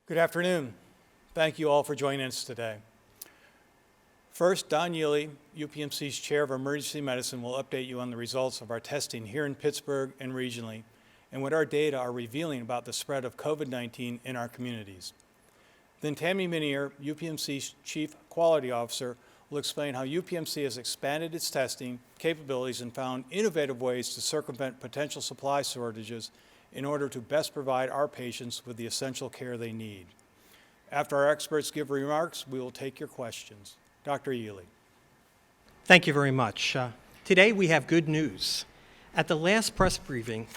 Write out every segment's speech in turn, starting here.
Good afternoon. Thank you all for joining us today. First, Don Yealy, UPMC's Chair of Emergency Medicine, will update you on the results of our testing here in Pittsburgh and regionally, and what our data are revealing about the spread of COVID-19 in our communities. Then Tammy Minier, UPMC's Chief Quality Officer, will explain how UPMC has expanded its testing capabilities and found innovative ways to circumvent potential supply shortages in order to best provide our patients with the essential care they need. After our experts give remarks, we will take your questions. Dr. Yealy. Thank you very much. Today we have good news. At the last press briefing,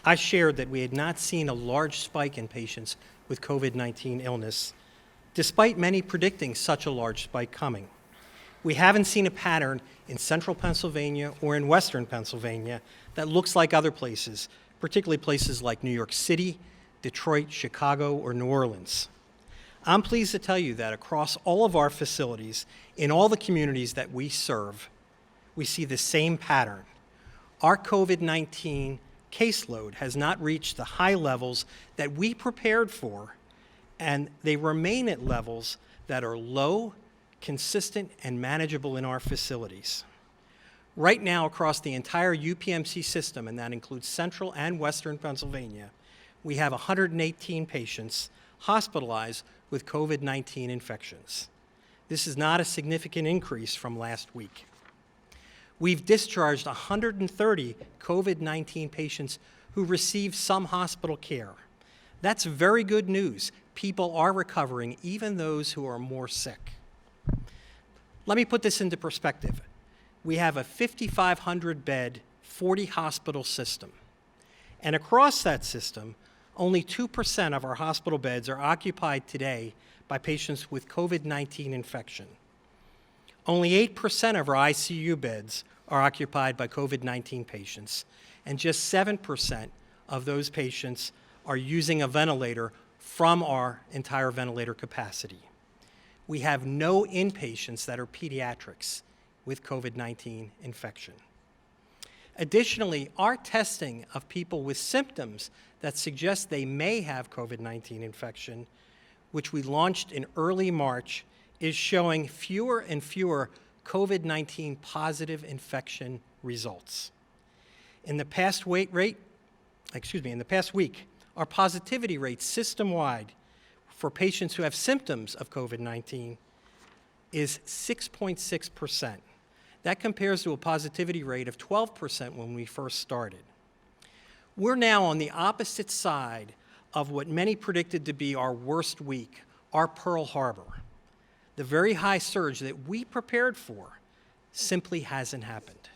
I shared that we had not seen a large spike in patients with COVID-19 illness, despite many predicting such a large spike coming. We haven't seen a pattern in central Pennsylvania or in western Pennsylvania that looks like other places, particularly places like New York City, Detroit, Chicago, or New Orleans. I'm pleased to tell you that across all of our facilities, in all the communities that we serve, we see the same pattern. Our COVID-19 caseload has not reached the high levels that we prepared for, and they remain at levels that are low, consistent, and manageable in our facilities. Right now, across the entire UPMC system, and that includes central and western Pennsylvania, we have 118 patients hospitalized with COVID-19 infections. This is not a significant increase from last week. We've discharged 130 COVID-19 patients who received some hospital care. That's very good news. People are recovering, even those who are more sick. Let me put this into perspective. We have a 5,500-bed, 40-hospital system. And across that system, only 2% of our hospital beds are occupied today by patients with COVID-19 infection. Only 8% of our ICU beds are occupied by COVID-19 patients, and just 7% of those patients are using a ventilator from our entire ventilator capacity. We have no inpatients that are pediatrics with COVID-19 infection. Additionally, our testing of people with symptoms that suggest they may have COVID-19 infection, which we launched in early March, is showing fewer and fewer COVID-19 positive infection results. In the past week, our positivity rate system-wide for patients who have symptoms of COVID-19 is 6.6%. That compares to a positivity rate of 12% when we first started. We're now on the opposite side of what many predicted to be our worst week, our Pearl Harbor. The very high surge that we prepared for simply hasn't happened.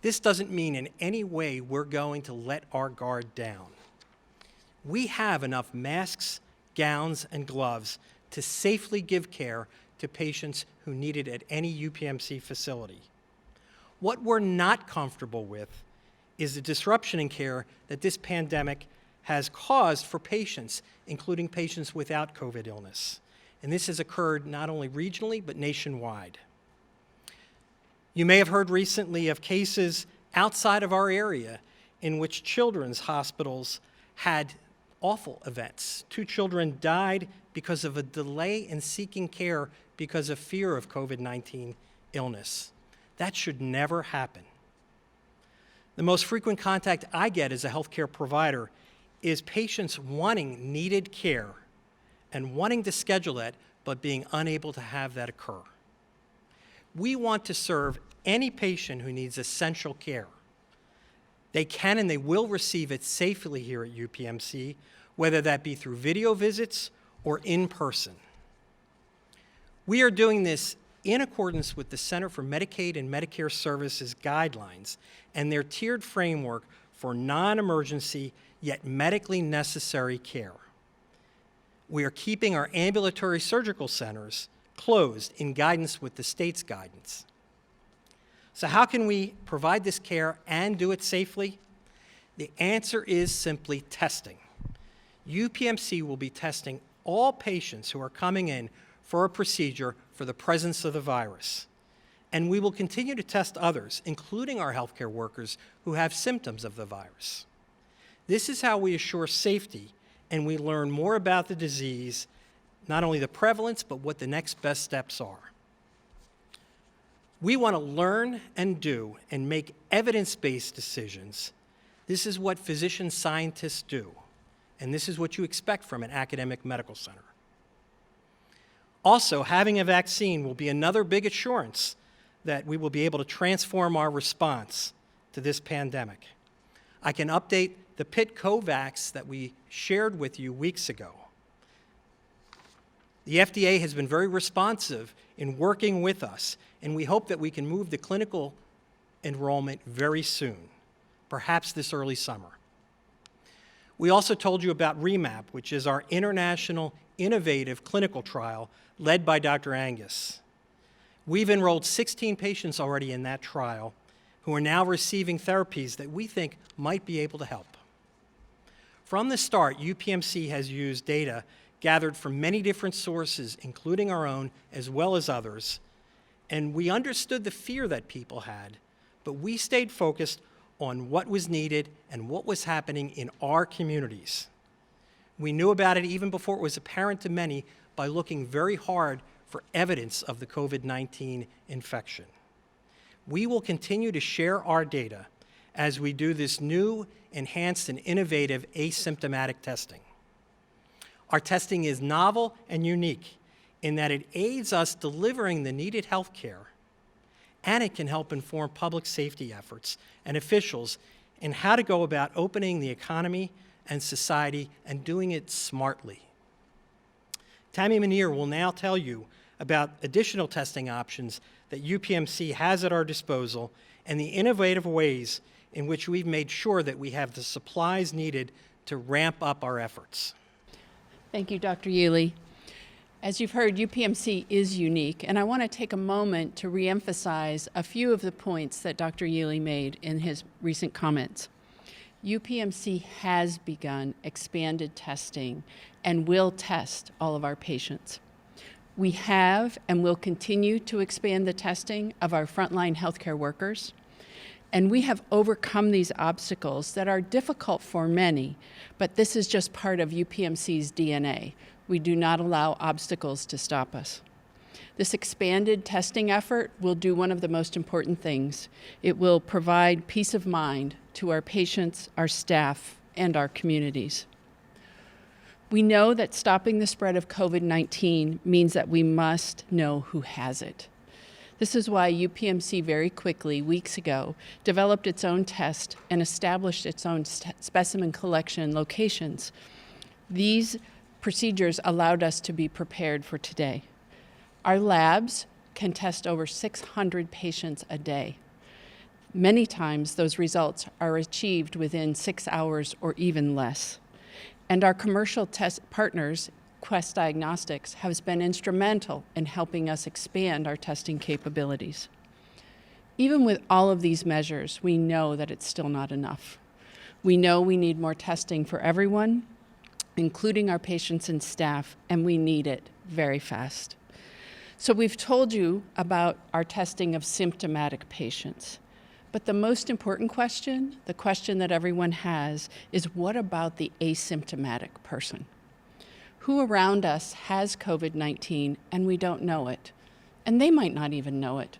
This doesn't mean in any way we're going to let our guard down. We have enough masks, gowns, and gloves to safely give care to patients who need it at any UPMC facility. What we're not comfortable with is the disruption in care that this pandemic has caused for patients, including patients without COVID illness. And this has occurred not only regionally, but nationwide. You may have heard recently of cases outside of our area in which children's hospitals had awful events. 2 children died because of a delay in seeking care because of fear of COVID-19 illness. That should never happen. The most frequent contact I get as a healthcare provider is patients wanting needed care and wanting to schedule it, but being unable to have that occur. We want to serve any patient who needs essential care. They can and they will receive it safely here at UPMC, whether that be through video visits or in person. We are doing this in accordance with the Center for Medicaid and Medicare Services guidelines and their tiered framework for non-emergency yet medically necessary care. We are keeping our ambulatory surgical centers closed in guidance with the state's guidance. So how can we provide this care and do it safely? The answer is simply testing. UPMC will be testing all patients who are coming in for a procedure for the presence of the virus. And we will continue to test others, including our healthcare workers who have symptoms of the virus. This is how we assure safety and we learn more about the disease, not only the prevalence, but what the next best steps are. We want to learn and do and make evidence-based decisions. This is what physician scientists do, and this is what you expect from an academic medical center. Also, having a vaccine will be another big assurance that we will be able to transform our response to this pandemic. I can update the PIT COVAX that we shared with you weeks ago. The FDA has been very responsive in working with us, and we hope that we can move the clinical enrollment very soon, perhaps this early summer. We also told you about REMAP, which is our international innovative clinical trial led by Dr. Angus. We've enrolled 16 patients already in that trial who are now receiving therapies that we think might be able to help. From the start, UPMC has used data gathered from many different sources, including our own as well as others, and we understood the fear that people had, but we stayed focused on what was needed and what was happening in our communities. We knew about it even before it was apparent to many by looking very hard for evidence of the COVID-19 infection. We will continue to share our data as we do this new, enhanced, and innovative asymptomatic testing. Our testing is novel and unique in that it aids us delivering the needed health care, and it can help inform public safety efforts and officials in how to go about opening the economy and society and doing it smartly. Tammy Muneer will now tell you about additional testing options that UPMC has at our disposal and the innovative ways in which we've made sure that we have the supplies needed to ramp up our efforts. Thank you, Dr. Ely. As you've heard, UPMC is unique, and I want to take a moment to reemphasize a few of the points that Dr. Ely made in his recent comments. UPMC has begun expanded testing and will test all of our patients. We have and will continue to expand the testing of our frontline healthcare workers, and we have overcome these obstacles that are difficult for many, but this is just part of UPMC's DNA. We do not allow obstacles to stop us. This expanded testing effort will do one of the most important things. It will provide peace of mind to our patients, our staff, and our communities. We know that stopping the spread of COVID-19 means that we must know who has it. This is why UPMC very quickly, weeks ago, developed its own test and established its own specimen collection locations. These procedures allowed us to be prepared for today. Our labs can test over 600 patients a day. Many times those results are achieved within 6 hours or even less. And our commercial test partners, Quest Diagnostics, has been instrumental in helping us expand our testing capabilities. Even with all of these measures, we know that it's still not enough. We know we need more testing for everyone, including our patients and staff, and we need it very fast. So we've told you about our testing of symptomatic patients. But the most important question, the question that everyone has, is what about the asymptomatic person? Who around us has COVID-19 and we don't know it? And they might not even know it.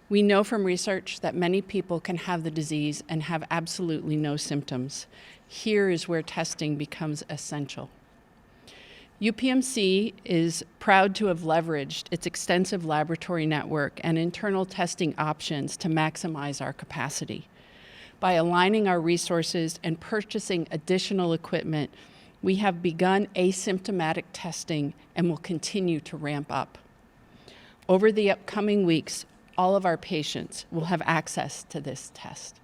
We know from research that many people can have the disease and have absolutely no symptoms. Here is where testing becomes essential. UPMC is proud to have leveraged its extensive laboratory network and internal testing options to maximize our capacity. By aligning our resources and purchasing additional equipment, we have begun asymptomatic testing and will continue to ramp up. Over the upcoming weeks, all of our patients will have access to this test.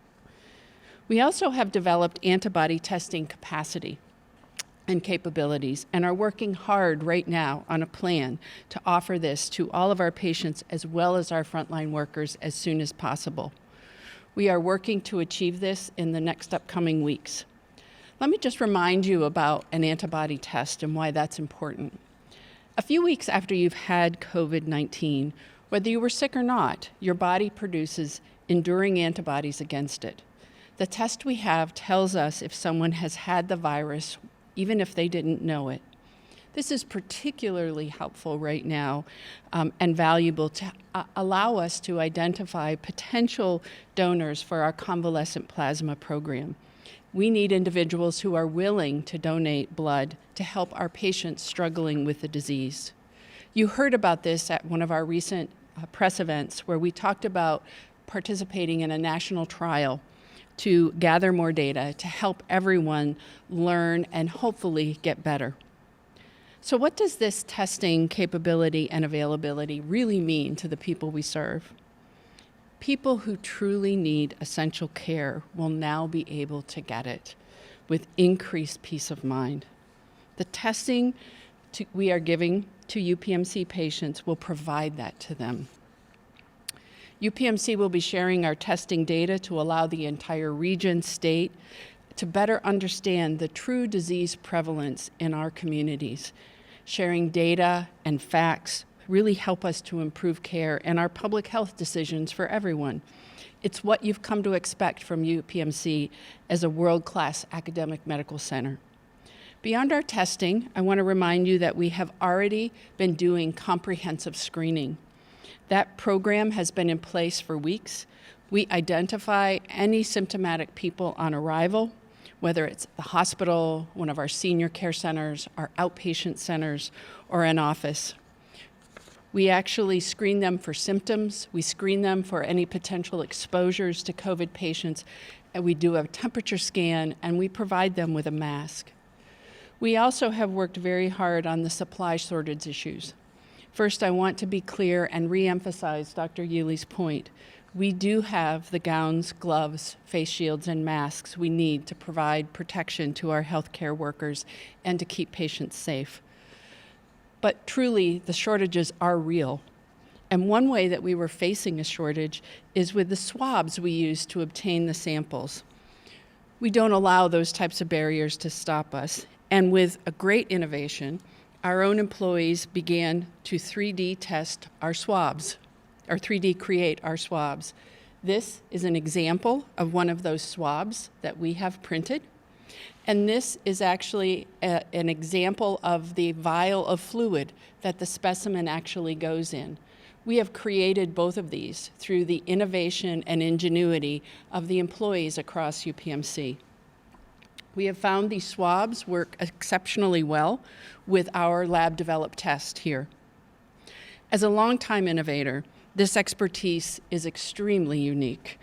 We also have developed antibody testing capacity and capabilities and are working hard right now on a plan to offer this to all of our patients as well as our frontline workers as soon as possible. We are working to achieve this in the next upcoming weeks. Let me just remind you about an antibody test and why that's important. A few weeks after you've had COVID-19, whether you were sick or not, your body produces enduring antibodies against it. The test we have tells us if someone has had the virus even if they didn't know it. This is particularly helpful right now and valuable to allow us to identify potential donors for our convalescent plasma program. We need individuals who are willing to donate blood to help our patients struggling with the disease. You heard about this at one of our recent press events where we talked about participating in a national trial to gather more data to help everyone learn and hopefully get better. So what does this testing capability and availability really mean to the people we serve? People who truly need essential care will now be able to get it with increased peace of mind. The testing we are giving to UPMC patients will provide that to them. UPMC will be sharing our testing data to allow the entire region, state, to better understand the true disease prevalence in our communities. Sharing data and facts really help us to improve care and our public health decisions for everyone. It's what you've come to expect from UPMC as a world-class academic medical center. Beyond our testing, I want to remind you that we have already been doing comprehensive screening. That program has been in place for weeks. We identify any symptomatic people on arrival, whether it's the hospital, one of our senior care centers, our outpatient centers, or an office. We actually screen them for symptoms. We screen them for any potential exposures to COVID patients, and we do a temperature scan, and we provide them with a mask. We also have worked very hard on the supply shortage issues. First, I want to be clear and re-emphasize Dr. Yuli's point. We do have the gowns, gloves, face shields, and masks we need to provide protection to our healthcare workers and to keep patients safe. But truly, the shortages are real. And one way that we were facing a shortage is with the swabs we use to obtain the samples. We don't allow those types of barriers to stop us. And with a great innovation, our own employees began to 3D test our swabs, or 3D create our swabs. This is an example of one of those swabs that we have printed. And this is actually an example of the vial of fluid that the specimen actually goes in. We have created both of these through the innovation and ingenuity of the employees across UPMC. We have found these swabs work exceptionally well with our lab-developed test here. As a longtime innovator, this expertise is extremely unique.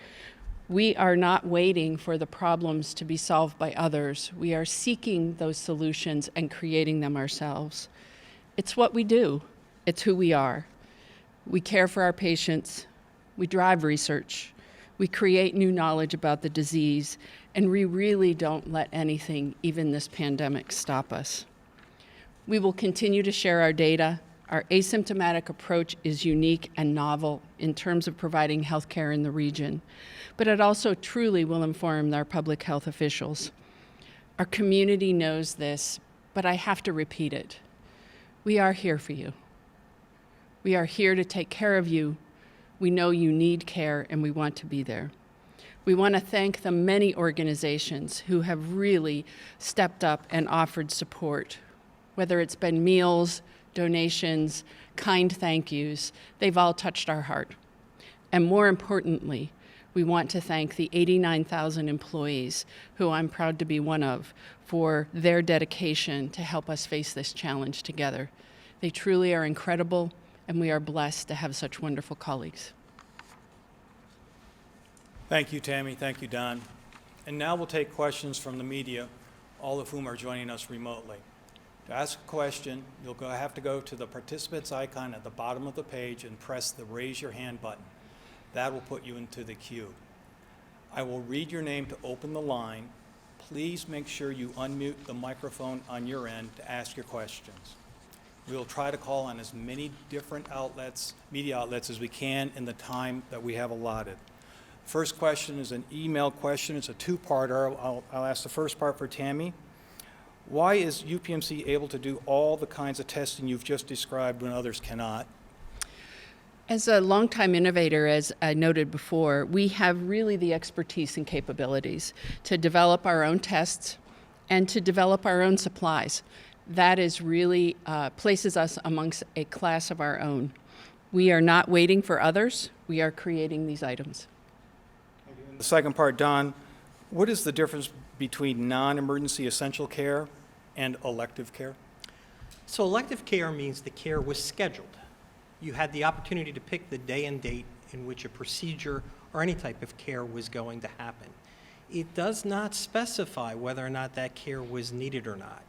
We are not waiting for the problems to be solved by others. We are seeking those solutions and creating them ourselves. It's what we do. It's who we are. We care for our patients. We drive research. We create new knowledge about the disease, and we really don't let anything, even this pandemic, stop us. We will continue to share our data. Our asymptomatic approach is unique and novel in terms of providing healthcare in the region, but it also truly will inform our public health officials. Our community knows this, but I have to repeat it. We are here for you. We are here to take care of you. We know you need care, and we want to be there. We want to thank the many organizations who have really stepped up and offered support, whether it's been meals, donations, kind thank yous. They've all touched our heart. And more importantly, we want to thank the 89,000 employees, who I'm proud to be one of, for their dedication to help us face this challenge together. They truly are incredible, and we are blessed to have such wonderful colleagues. Thank you, Tammy. Thank you, Don. And now we'll take questions from the media, all of whom are joining us remotely. To ask a question, you'll have to go to the participants icon at the bottom of the page and press the raise your hand button. That will put you into the queue. I will read your name to open the line. Please make sure you unmute the microphone on your end to ask your questions. We will try to call on as many different outlets, media outlets, as we can in the time that we have allotted. First question is an email question. It's a two-parter. I'll ask the first part for Tammy. Why is UPMC able to do all the kinds of testing you've just described when others cannot? As a longtime innovator, as I noted before, we have really the expertise and capabilities to develop our own tests and to develop our own supplies. That is really places us amongst a class of our own. We are not waiting for others. We are creating these items. The second part, Don, what is the difference between non-emergency essential care and elective care? So elective care means the care was scheduled. You had the opportunity to pick the day and date in which a procedure or any type of care was going to happen. It does not specify whether or not that care was needed or not.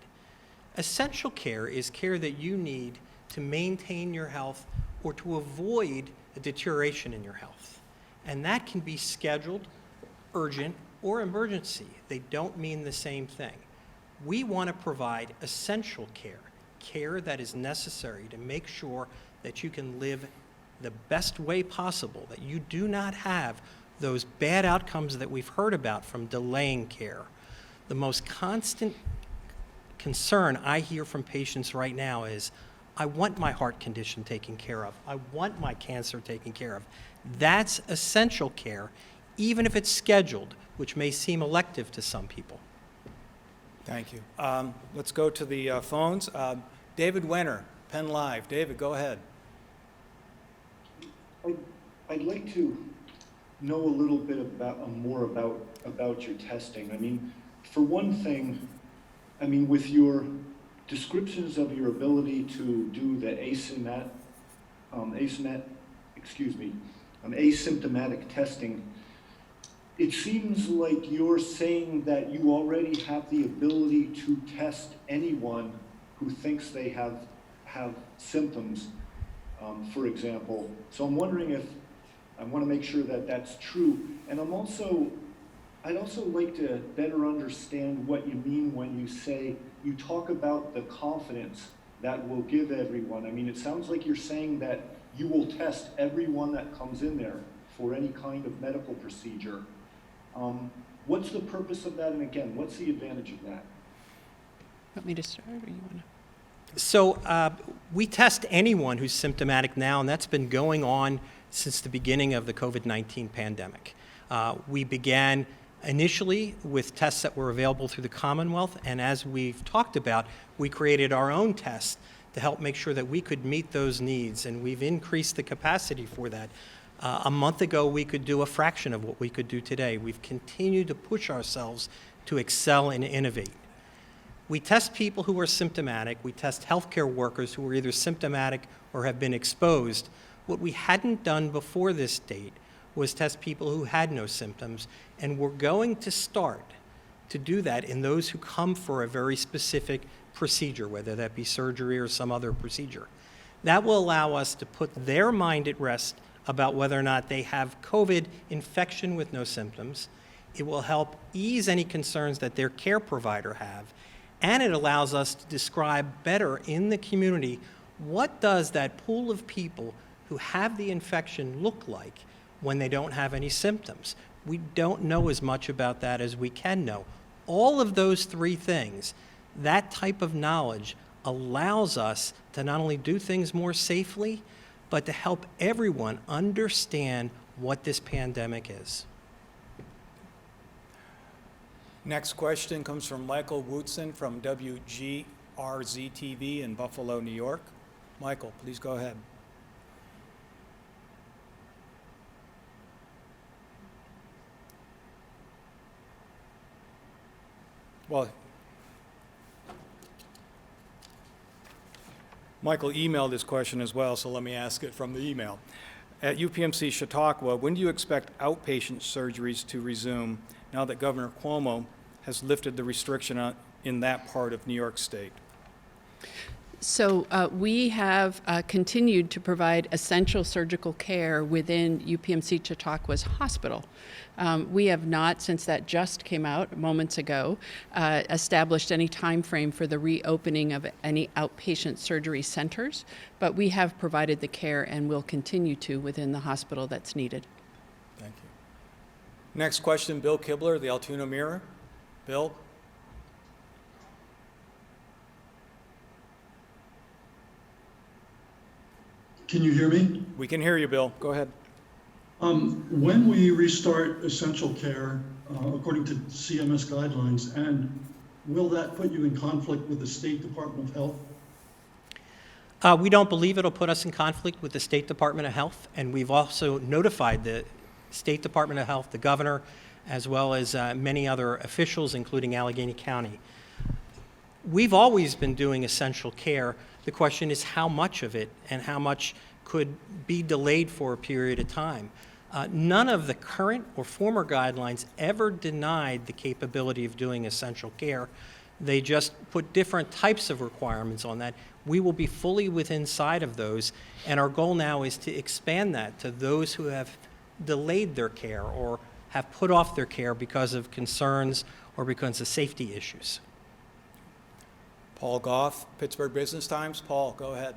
Essential care is care that you need to maintain your health or to avoid a deterioration in your health. And that can be scheduled, urgent, or emergency. They don't mean the same thing. We want to provide essential care, care that is necessary to make sure that you can live the best way possible, that you do not have those bad outcomes that we've heard about from delaying care. The most constant concern I hear from patients right now is, I want my heart condition taken care of. I want my cancer taken care of. That's essential care, even if it's scheduled, which may seem elective to some people. Thank you. Let's go to the phones. David Wenner, Penn Live. David, go ahead. I'd like to know a little bit more about your testing. I mean, for one thing, I mean, with your descriptions of your ability to do the asymptomatic testing, it seems like you're saying that you already have the ability to test anyone who thinks they have symptoms, for example. So I'm wondering if, I want to make sure that that's true. And I'd also like to better understand what you mean when you say, you talk about the confidence that will give everyone. I mean, it sounds like you're saying that you will test everyone that comes in there for any kind of medical procedure. What's the purpose of that? And again, what's the advantage of that? Want me to start, or you want to? So we test anyone who's symptomatic now, and that's been going on since the beginning of the COVID-19 pandemic. We began initially with tests that were available through the Commonwealth, and as we've talked about, we created our own tests to help make sure that we could meet those needs, and we've increased the capacity for that. A month ago, we could do a fraction of what we could do today. We've continued to push ourselves to excel and innovate. We test people who are symptomatic. We test healthcare workers who are either symptomatic or have been exposed. What we hadn't done before this date was test people who had no symptoms, and we're going to start to do that in those who come for a very specific procedure, whether that be surgery or some other procedure. That will allow us to put their mind at rest about whether or not they have COVID infection with no symptoms. It will help ease any concerns that their care provider have, and it allows us to describe better in the community what does that pool of people who have the infection look like when they don't have any symptoms. We don't know as much about that as we can know. All of those three things, that type of knowledge allows us to not only do things more safely, but to help everyone understand what this pandemic is. Next question comes from Michael Wootson from WGRZ-TV in Buffalo, New York. Michael, please go ahead. Well, Michael emailed this question as well, so let me ask it from the email. At UPMC Chautauqua, when do you expect outpatient surgeries to resume now that Governor Cuomo has lifted the restriction in that part of New York State? So we have continued to provide essential surgical care within UPMC Chautauqua's hospital. We have not, since that just came out moments ago, established any time frame for the reopening of any outpatient surgery centers, but we have provided the care and will continue to within the hospital that's needed. Thank you. Next question, Bill Kibler, the Altoona Mirror. Bill? Can you hear me? We can hear you, Bill. Go ahead. When we restart essential care, according to CMS guidelines, and will that put you in conflict with the State Department of Health? We don't believe it'll put us in conflict with the State Department of Health, and we've also notified the State Department of Health, the governor, as well as many other officials, including Allegheny County. We've always been doing essential care. The question is how much of it and how much could be delayed for a period of time. None of the current or former guidelines ever denied the capability of doing essential care. They just put different types of requirements on that. We will be fully within side of those, and our goal now is to expand that to those who have delayed their care or have put off their care because of concerns or because of safety issues. Paul Goff, Pittsburgh Business Times. Paul, go ahead.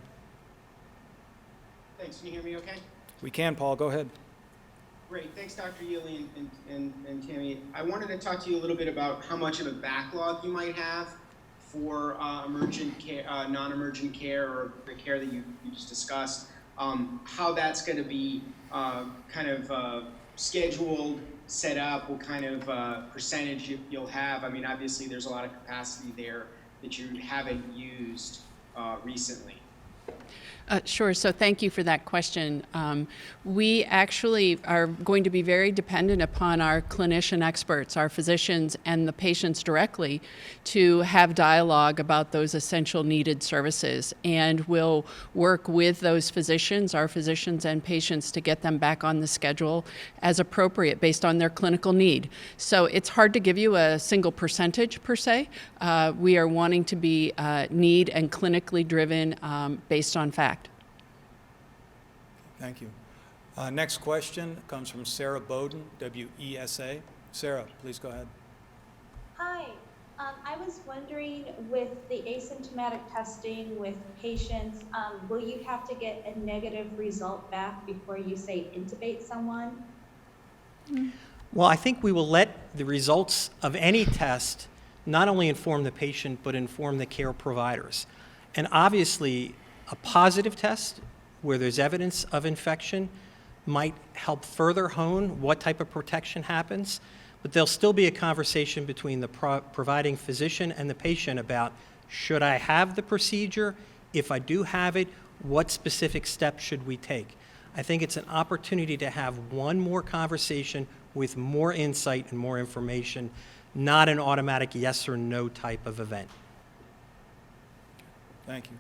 Thanks. Can you hear me okay? We can, Paul. Go ahead. Great. Thanks, Dr. Yuli and Tammy. I wanted to talk to you a little bit about how much of a backlog you might have for emergent care, non-emergent care, or the care that you just discussed. How that's going to be scheduled, set up, what kind of percentage you'll have. I mean, obviously, there's a lot of capacity there that you haven't used recently. Sure. So thank you for that question. We actually are going to be very dependent upon our clinician experts, our physicians, and the patients directly to have dialogue about those essential needed services. And we'll work with those physicians, our physicians and patients, to get them back on the schedule as appropriate based on their clinical need. So it's hard to give you a single percentage per se. We are wanting to be need and clinically driven based on fact. Thank you. Next question comes from Sarah Bowden, WESA. Sarah, please go ahead. Hi. I was wondering, with the asymptomatic testing with patients, will you have to get a negative result back before you say intubate someone? Well, I think we will let the results of any test not only inform the patient, but inform the care providers. And obviously, a positive test where there's evidence of infection might help further hone what type of protection happens, but there'll still be a conversation between the providing physician and the patient about, should I have the procedure? If I do have it, what specific steps should we take? I think it's an opportunity to have one more conversation with more insight and more information, not an automatic yes or no type of event. Thank you.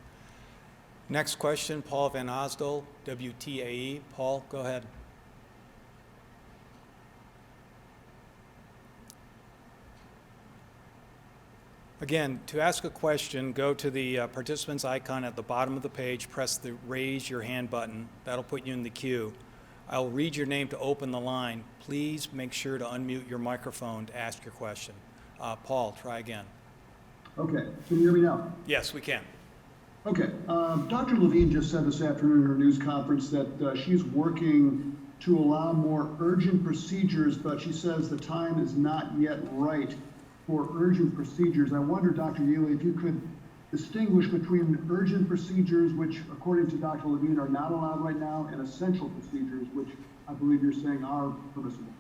Next question, Paul Van Osdol, WTAE. Paul, go ahead. Again, to ask a question, go to the participants icon at the bottom of the page, press the raise your hand button. That'll put you in the queue. I'll read your name to open the line. Please make sure to unmute your microphone to ask your question. Paul, try again. Okay, can you hear me now? Yes, we can. Okay, Dr. Levine just said this afternoon in her news conference that she's working to allow more urgent procedures, but she says the time is not yet right for urgent procedures. I wonder, Dr. Yuli, if you could distinguish between urgent procedures, which according to Dr. Levine are not allowed right now, and essential procedures, which I believe you're saying are permissible.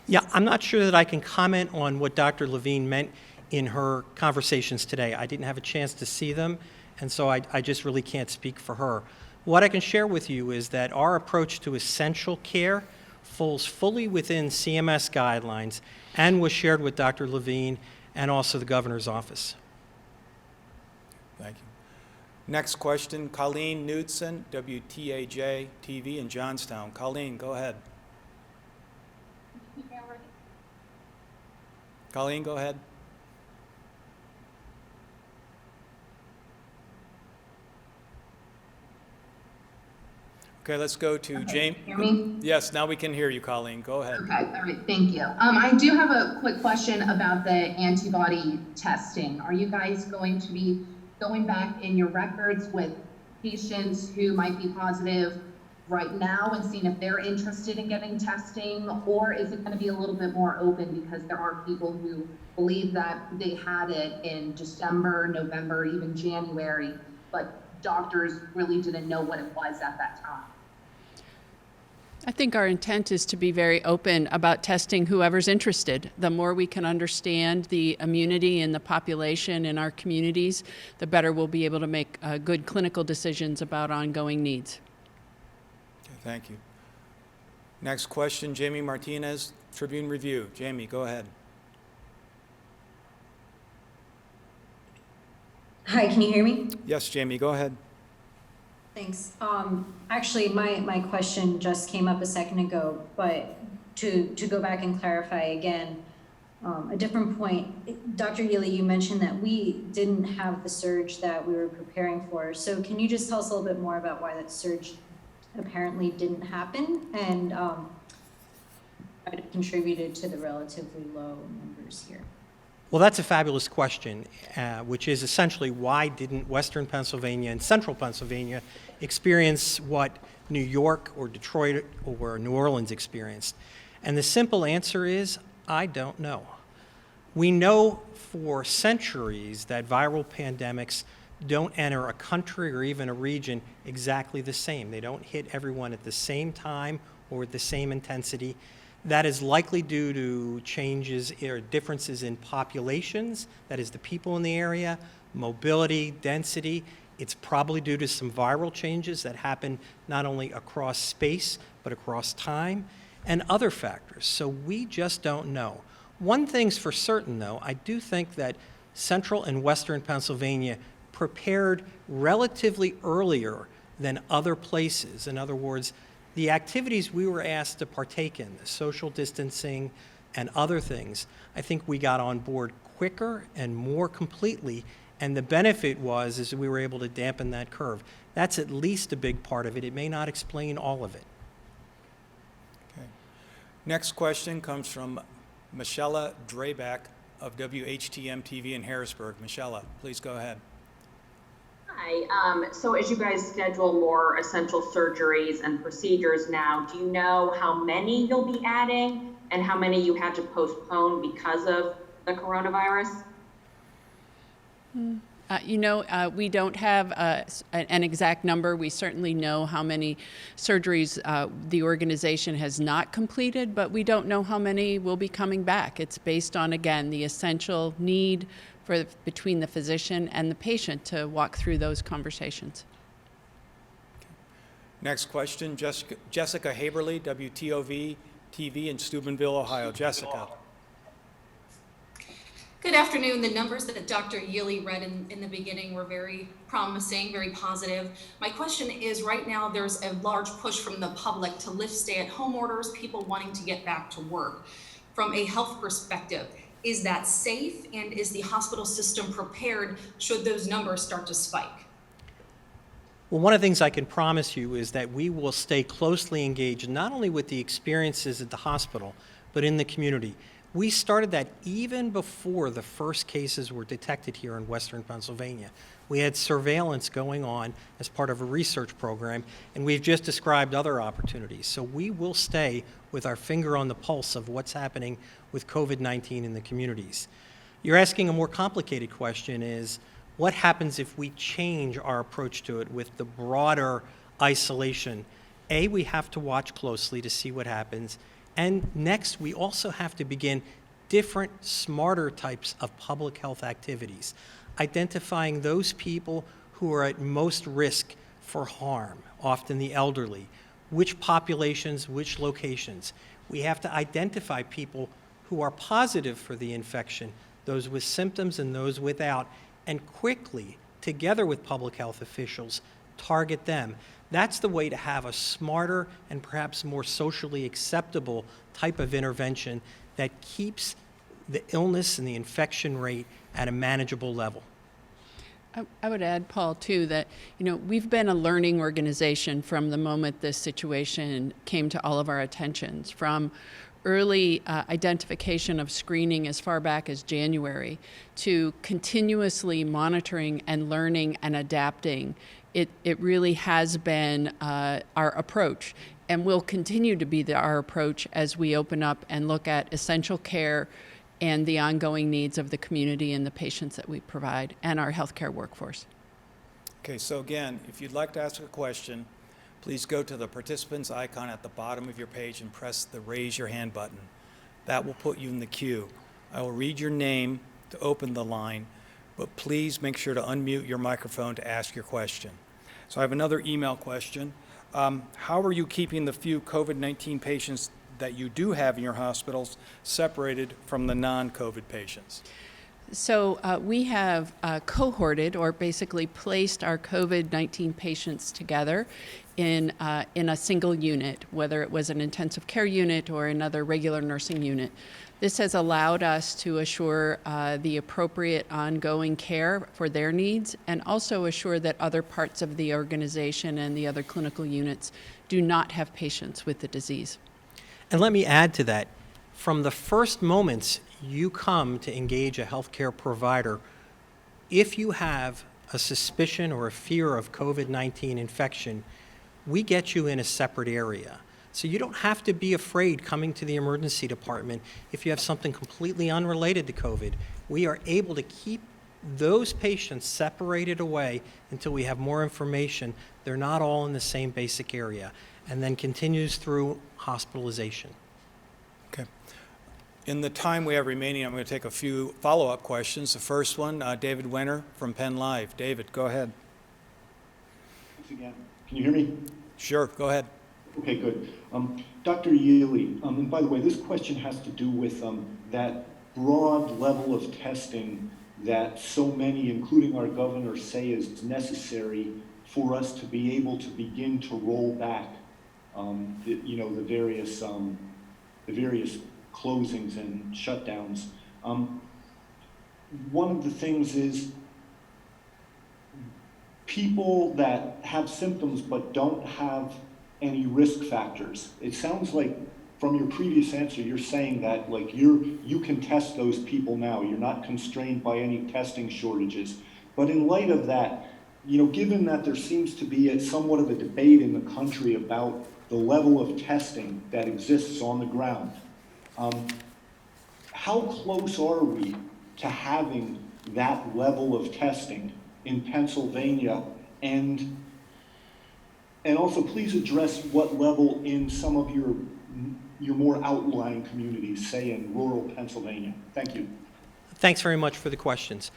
Yeah, I'm not sure that I can comment on what Dr. Levine meant in her conversations today. I didn't have a chance to see them, and so I just really can't speak for her. What I can share with you is that our approach to essential care falls fully within CMS guidelines and was shared with Dr. Levine and also the governor's office. Thank you. Next question, Colleen Knudsen, WTAJ TV in Johnstown. Colleen, go ahead. Colleen, go ahead. Okay, let's go to James. Hear me? Yes, now we can hear you, Colleen. Go ahead. Okay, all right, thank you. I do have a quick question about the antibody testing. Are you guys going to be going back in your records with patients who might be positive right now and seeing if they're interested in getting testing? Or is it going to be a little bit more open because there are people who believe that they had it in December, November, even January, but doctors really didn't know what it was at that time? I think our intent is to be very open about testing whoever's interested. The more we can understand the immunity in the population in our communities, the better we'll be able to make good clinical decisions about ongoing needs. Okay, thank you. Next question, Jamie Martinez, Tribune Review. Jamie, go ahead. Hi, can you hear me? Yes, Jamie, go ahead. Thanks. Actually, my question just came up a second ago, but to go back and clarify again, a different point. Dr. Ely, you mentioned that we didn't have the surge that we were preparing for. So can you just tell us a little bit more about why that surge apparently didn't happen and how it contributed to the relatively low numbers here? Well, that's a fabulous question, which is essentially why didn't Western Pennsylvania and Central Pennsylvania experience what New York or Detroit or New Orleans experienced? And the simple answer is, I don't know. We know for centuries that viral pandemics don't enter a country or even a region exactly the same. They don't hit everyone at the same time or with the same intensity. That is likely due to changes or differences in populations, that is the people in the area, mobility, density. It's probably due to some viral changes that happen not only across space, but across time, and other factors. So we just don't know. One thing's for certain, though, I do think that Central and Western Pennsylvania prepared relatively earlier than other places. In other words, the activities we were asked to partake in, the social distancing and other things, I think we got on board quicker and more completely, and the benefit was is we were able to dampen that curve. That's at least a big part of it. It may not explain all of it. Okay. Next question comes from Michelle Drayback of WHTM-TV in Harrisburg. Michelle, please go ahead. Hi. So as you guys schedule more essential surgeries and procedures now, do you know how many you'll be adding and how many you had to postpone because of the coronavirus? We don't have an exact number. We certainly know how many surgeries the organization has not completed, but we don't know how many will be coming back. It's based on, again, the essential need between the physician and the patient to walk through those conversations. Next question, Jessica Haberly, WTOV-TV in Steubenville, Ohio. Jessica. Good afternoon. The numbers that Dr. Ely read in the beginning were very promising, very positive. My question is, right now there's a large push from the public to lift stay-at-home orders, people wanting to get back to work. From a health perspective, is that safe, and is the hospital system prepared should those numbers start to spike? Well, one of the things I can promise you is that we will stay closely engaged, not only with the experiences at the hospital, but in the community. We started that even before the first cases were detected here in Western Pennsylvania. We had surveillance going on as part of a research program, and we've just described other opportunities. So we will stay with our finger on the pulse of what's happening with COVID-19 in the communities. You're asking a more complicated question is, what happens if we change our approach to it with the broader isolation? We have to watch closely to see what happens. And next, we also have to begin different, smarter types of public health activities, identifying those people who are at most risk for harm, often the elderly, which populations, which locations. We have to identify people who are positive for the infection, those with symptoms and those without, and quickly, together with public health officials, target them. That's the way to have a smarter and perhaps more socially acceptable type of intervention that keeps the illness and the infection rate at a manageable level. I would add, Paul, too, that we've been a learning organization from the moment this situation came to all of our attentions, from early identification of screening as far back as January to continuously monitoring and learning and adapting. It really has been our approach, and will continue to be our approach as we open up and look at essential care and the ongoing needs of the community and the patients that we provide and our healthcare workforce. Okay, so again, if you'd like to ask a question, please go to the participants icon at the bottom of your page and press the raise your hand button. That will put you in the queue. I will read your name to open the line, but please make sure to unmute your microphone to ask your question. So I have another email question. How are you keeping the few COVID-19 patients that you do have in your hospitals separated from the non-COVID patients? So we have cohorted, or basically placed, our COVID-19 patients together in a single unit, whether it was an intensive care unit or another regular nursing unit. This has allowed us to assure the appropriate ongoing care for their needs, and also assure that other parts of the organization and the other clinical units do not have patients with the disease. And let me add to that. From the first moments you come to engage a healthcare provider, if you have a suspicion or a fear of COVID-19 infection, we get you in a separate area. So you don't have to be afraid coming to the emergency department if you have something completely unrelated to COVID. We are able to keep those patients separated away until we have more information. They're not all in the same basic area, and then continues through hospitalization. Okay. In the time we have remaining, I'm going to take a few follow-up questions. The first one, David Wenner from Penn Live. David, go ahead. Thanks again. Can you hear me? Sure, go ahead. Okay, good. Dr. Yealy, and by the way, this question has to do with that broad level of testing that so many, including our governor, say is necessary for us to be able to begin to roll back, the various closings and shutdowns. One of the things is people that have symptoms but don't have any risk factors. It sounds like from your previous answer, you're saying that like you can test those people now. You're not constrained by any testing shortages. But in light of that, given that there seems to be somewhat of a debate in the country about the level of testing that exists on the ground, how close are we to having that level of testing in Pennsylvania? And also, please address what level in some of your more outlying communities, say in rural Pennsylvania. Thank you. Thanks very much for the questions.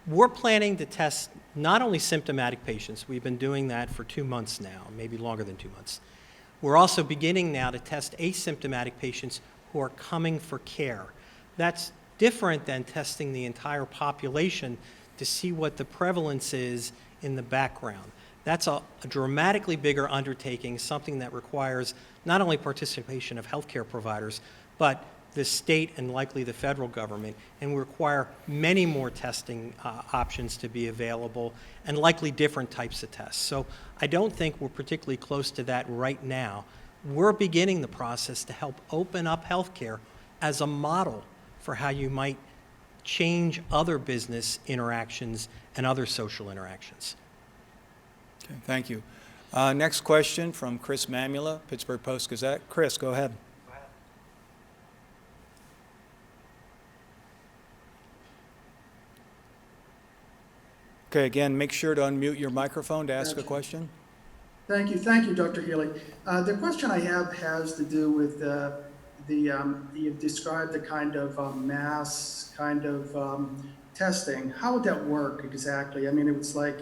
We're planning to test not only symptomatic patients, we've been doing that for 2 months now, maybe longer than 2 months. We're also beginning now to test asymptomatic patients who are coming for care. That's different than testing the entire population to see what the prevalence is in the background. That's a dramatically bigger undertaking, something that requires not only participation of healthcare providers, but the state and likely the federal government, and require many more testing options to be available, and likely different types of tests. So I don't think we're particularly close to that right now. We're beginning the process to help open up healthcare as a model for how you might change other business interactions and other social interactions. Okay, thank you. Next question from Chris Mamula, Pittsburgh Post-Gazette. Chris, go ahead. Okay, again, make sure to unmute your microphone to ask a question. Thank you, Dr. Healy. The question I have has to do with you've described the kind of mass kind of testing. How would that work exactly? I mean, it was like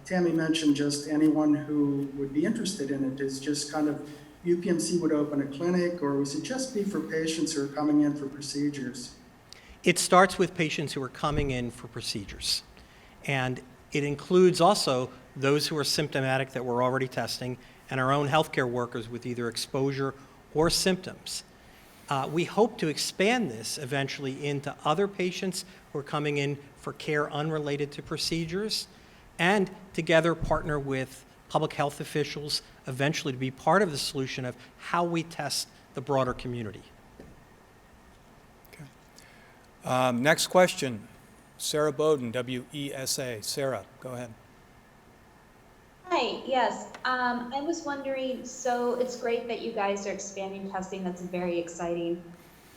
Tammy mentioned, just anyone who would be interested in it is just kind of UPMC would open a clinic, or would it just be for patients who are coming in for procedures? It starts with patients who are coming in for procedures. And it includes also those who are symptomatic that we're already testing, and our own healthcare workers with either exposure or symptoms. We hope to expand this eventually into other patients who are coming in for care unrelated to procedures, and together partner with public health officials eventually to be part of the solution of how we test the broader community. Okay. Next question, Sarah Bowden, WESA. Sarah, go ahead. Hi, yes. I was wondering, so it's great that you guys are expanding testing. That's very exciting.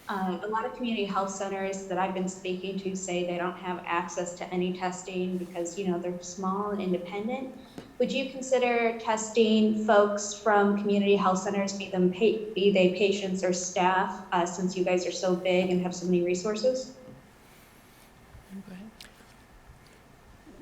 A lot of community health centers that I've been speaking to say they don't have access to any testing because, you know, they're small and independent. Would you consider testing folks from community health centers, be they patients or staff, since you guys are so big and have so many resources?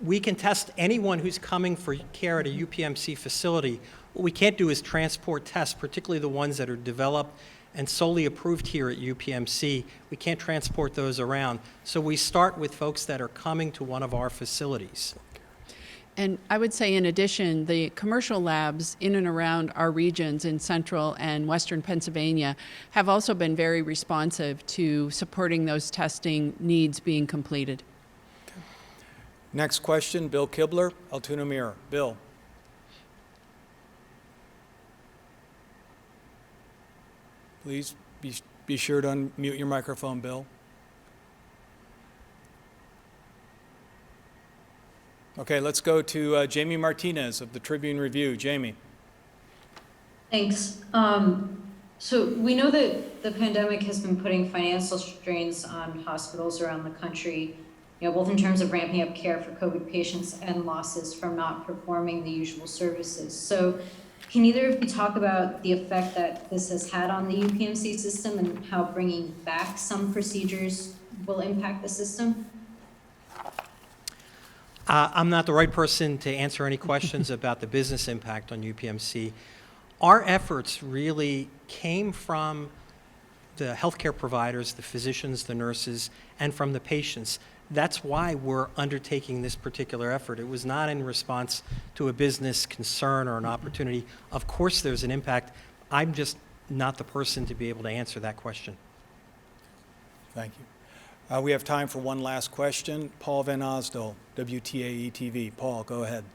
We can test anyone who's coming for care at a UPMC facility. What we can't do is transport tests, particularly the ones that are developed and solely approved here at UPMC. We can't transport those around. So we start with folks that are coming to one of our facilities. And I would say, in addition, the commercial labs in and around our regions in central and western Pennsylvania have also been very responsive to supporting those testing needs being completed. Next question, Bill Kibler, Altoona Mirror. Bill. Please be sure to unmute your microphone, Bill. Okay, let's go to Jamie Martinez of the Tribune Review. Jamie. Thanks. So we know that the pandemic has been putting financial strains on hospitals around the country, you know, both in terms of ramping up care for COVID patients and losses from not performing the usual services. So can either of you talk about the effect that this has had on the UPMC system and how bringing back some procedures will impact the system? I'm not the right person to answer any questions about the business impact on UPMC. Our efforts really came from the healthcare providers, the physicians, the nurses, and from the patients. That's why we're undertaking this particular effort. It was not in response to a business concern or an opportunity. Of course there's an impact. I'm just not the person to be able to answer that question. Thank you. We have time for one last question. Paul Van Osdol, WTAE-TV. Paul, go ahead.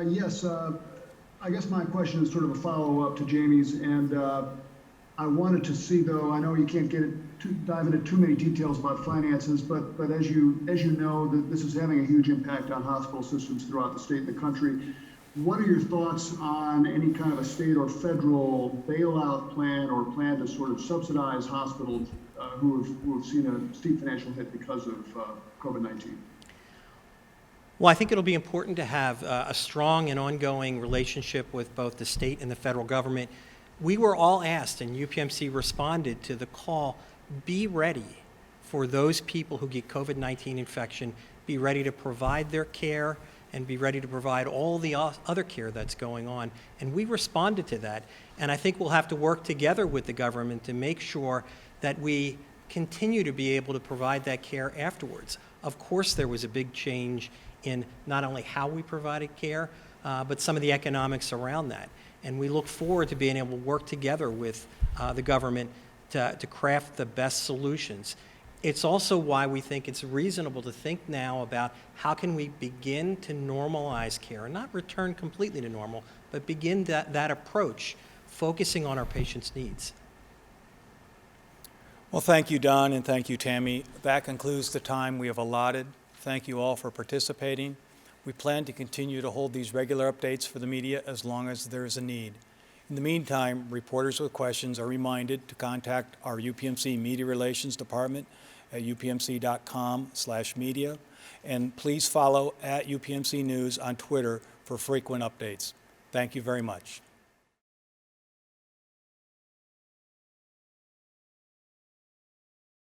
Yes, I guess my question is sort of a follow-up to Jamie's, and I wanted to see, though, I know you can't dive into too many details about finances, but as you know, that this is having a huge impact on hospital systems throughout the state and the country. What are your thoughts on any kind of a state or federal bailout plan or plan to sort of subsidize hospitals who have seen a steep financial hit because of COVID-19? Well, I think it'll be important to have a strong and ongoing relationship with both the state and the federal government. We were all asked, and UPMC responded to the call, be ready for those people who get COVID-19 infection, be ready to provide their care, and be ready to provide all the other care that's going on. And we responded to that. And I think we'll have to work together with the government to make sure that we continue to be able to provide that care afterwards. Of course, there was a big change in not only how we provided care, but some of the economics around that. And we look forward to being able to work together with the government to craft the best solutions. It's also why we think it's reasonable to think now about how can we begin to normalize care, and not return completely to normal, but begin that approach, focusing on our patients' needs. Well, thank you, Don, and thank you, Tammy. That concludes the time we have allotted. Thank you all for participating. We plan to continue to hold these regular updates for the media as long as there is a need. In the meantime, reporters with questions are reminded to contact our UPMC Media Relations Department at upmc.com/media, and please follow @UPMC News on Twitter for frequent updates. Thank you very much.